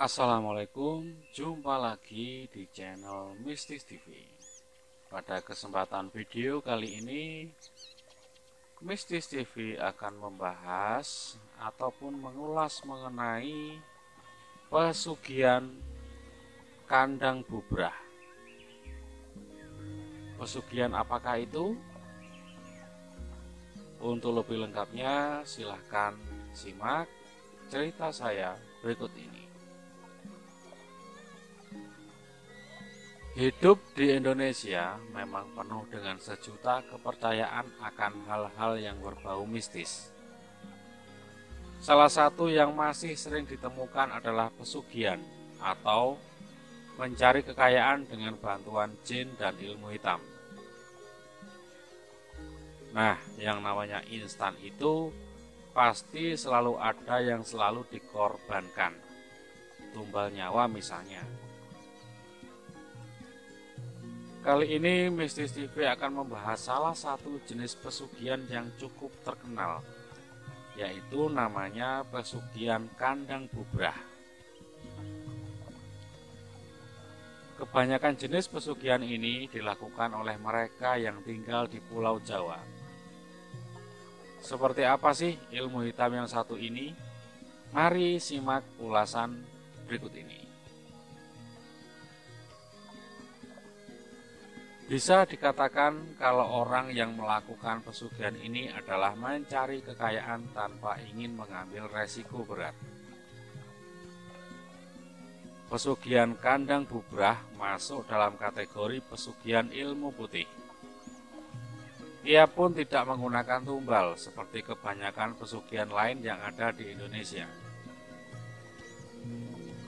Assalamualaikum, jumpa lagi di channel Mistis TV. Pada kesempatan video kali ini, Mistis TV akan membahas ataupun mengulas mengenai pesugihan kandang bubrah. Pesugihan apakah itu? Untuk lebih lengkapnya, silahkan simak cerita saya berikut ini. Hidup di Indonesia memang penuh dengan sejuta kepercayaan akan hal-hal yang berbau mistis. Salah satu yang masih sering ditemukan adalah pesugihan atau mencari kekayaan dengan bantuan jin dan ilmu hitam. Nah, yang namanya instan itu pasti selalu ada yang selalu dikorbankan. Tumbal nyawa misalnya. Kali ini Mistis TV akan membahas salah satu jenis pesugihan yang cukup terkenal, yaitu namanya pesugihan kandang bubrah. Kebanyakan jenis pesugihan ini dilakukan oleh mereka yang tinggal di Pulau Jawa. Seperti apa sih ilmu hitam yang satu ini? Mari simak ulasan berikut ini. Bisa dikatakan kalau orang yang melakukan pesugihan ini adalah mencari kekayaan tanpa ingin mengambil resiko berat. Pesugihan kandang bubrah masuk dalam kategori pesugihan ilmu putih. Ia pun tidak menggunakan tumbal seperti kebanyakan pesugihan lain yang ada di Indonesia.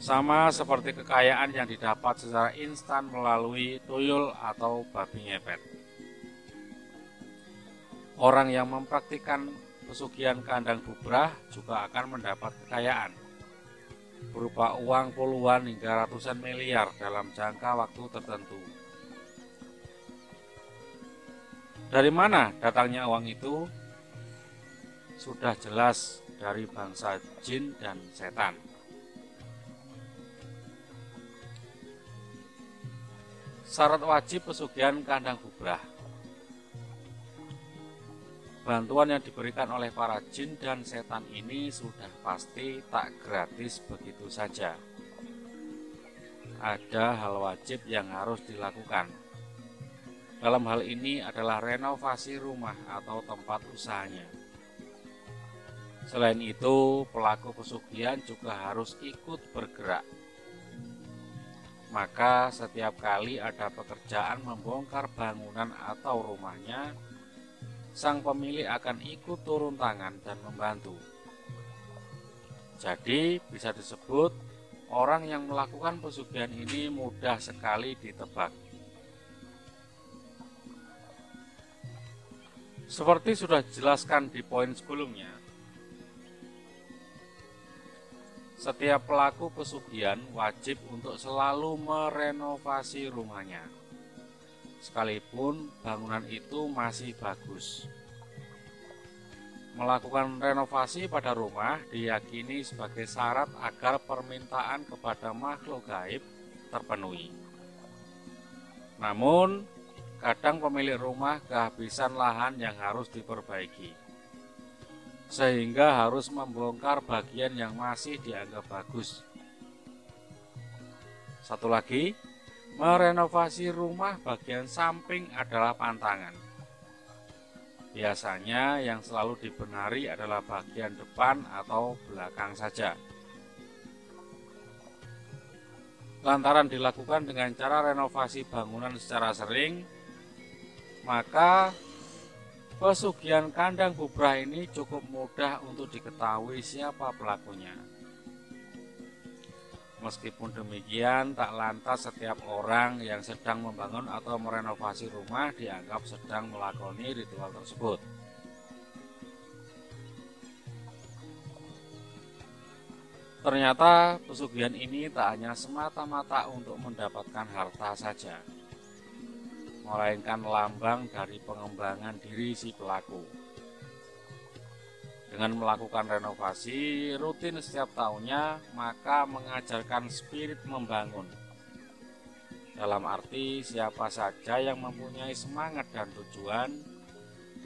Sama seperti kekayaan yang didapat secara instan melalui tuyul atau babi ngepet. Orang yang mempraktikkan pesugihan kandang bubrah juga akan mendapat kekayaan berupa uang puluhan hingga ratusan miliar dalam jangka waktu tertentu. Dari mana datangnya uang itu? Sudah jelas dari bangsa jin dan setan. Syarat wajib pesugihan kandang bubrah. Bantuan yang diberikan oleh para jin dan setan ini sudah pasti tak gratis begitu saja. Ada hal wajib yang harus dilakukan. Dalam hal ini adalah renovasi rumah atau tempat usahanya. Selain itu, pelaku pesugihan juga harus ikut bergerak. Maka setiap kali ada pekerjaan membongkar bangunan atau rumahnya, sang pemilik akan ikut turun tangan dan membantu. Jadi bisa disebut orang yang melakukan pesugihan ini mudah sekali ditebak. Seperti sudah dijelaskan di poin sebelumnya, setiap pelaku pesugihan wajib untuk selalu merenovasi rumahnya, sekalipun bangunan itu masih bagus. Melakukan renovasi pada rumah diyakini sebagai syarat agar permintaan kepada makhluk gaib terpenuhi. Namun, kadang pemilik rumah kehabisan lahan yang harus diperbaiki, sehingga harus membongkar bagian yang masih dianggap bagus. Satu lagi, merenovasi rumah bagian samping adalah pantangan. Biasanya yang selalu dibenari adalah bagian depan atau belakang saja. Lantaran dilakukan dengan cara renovasi bangunan secara sering, maka pesugihan kandang bubrah ini cukup mudah untuk diketahui siapa pelakunya. Meskipun demikian, tak lantas setiap orang yang sedang membangun atau merenovasi rumah dianggap sedang melakoni ritual tersebut. Ternyata pesugihan ini tak hanya semata-mata untuk mendapatkan harta saja, melainkan lambang dari pengembangan diri si pelaku. Dengan melakukan renovasi rutin setiap tahunnya, maka mengajarkan spirit membangun. Dalam arti siapa saja yang mempunyai semangat dan tujuan,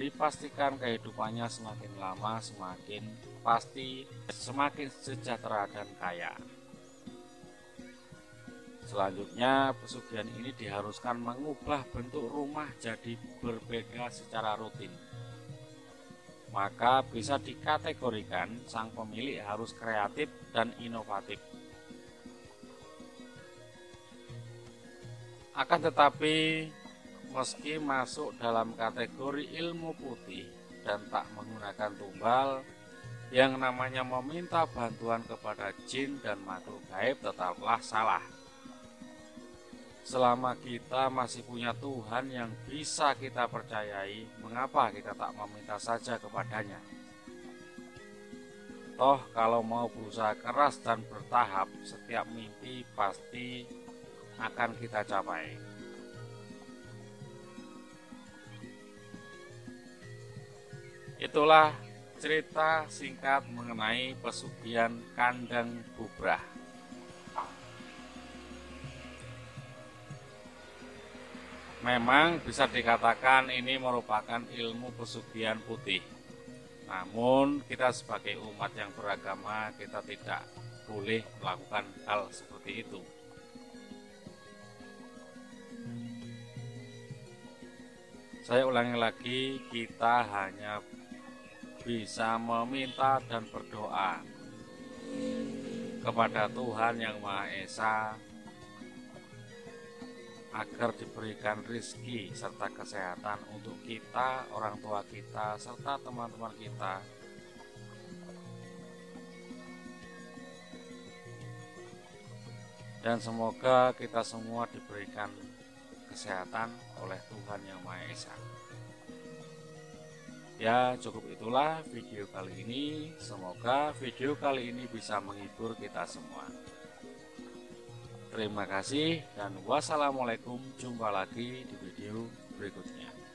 dipastikan kehidupannya semakin lama semakin pasti, semakin sejahtera dan kaya. Selanjutnya, pesugihan ini diharuskan mengubah bentuk rumah jadi berbeda secara rutin. Maka bisa dikategorikan sang pemilik harus kreatif dan inovatif. Akan tetapi, meski masuk dalam kategori ilmu putih dan tak menggunakan tumbal, yang namanya meminta bantuan kepada jin dan makhluk gaib tetaplah salah. Selama kita masih punya Tuhan yang bisa kita percayai, mengapa kita tak meminta saja kepadanya? Toh kalau mau berusaha keras dan bertahap, setiap mimpi pasti akan kita capai. Itulah cerita singkat mengenai pesugihan kandang bubrah. Memang bisa dikatakan ini merupakan ilmu pesugihan putih. Namun kita sebagai umat yang beragama, kita tidak boleh melakukan hal seperti itu. Saya ulangi lagi, kita hanya bisa meminta dan berdoa kepada Tuhan Yang Maha Esa agar diberikan rezeki serta kesehatan untuk kita, orang tua kita, serta teman-teman kita. Dan semoga kita semua diberikan kesehatan oleh Tuhan Yang Maha Esa. Ya, cukup itulah video kali ini. Semoga video kali ini bisa menghibur kita semua. Terima kasih dan wassalamualaikum. Jumpa lagi di video berikutnya.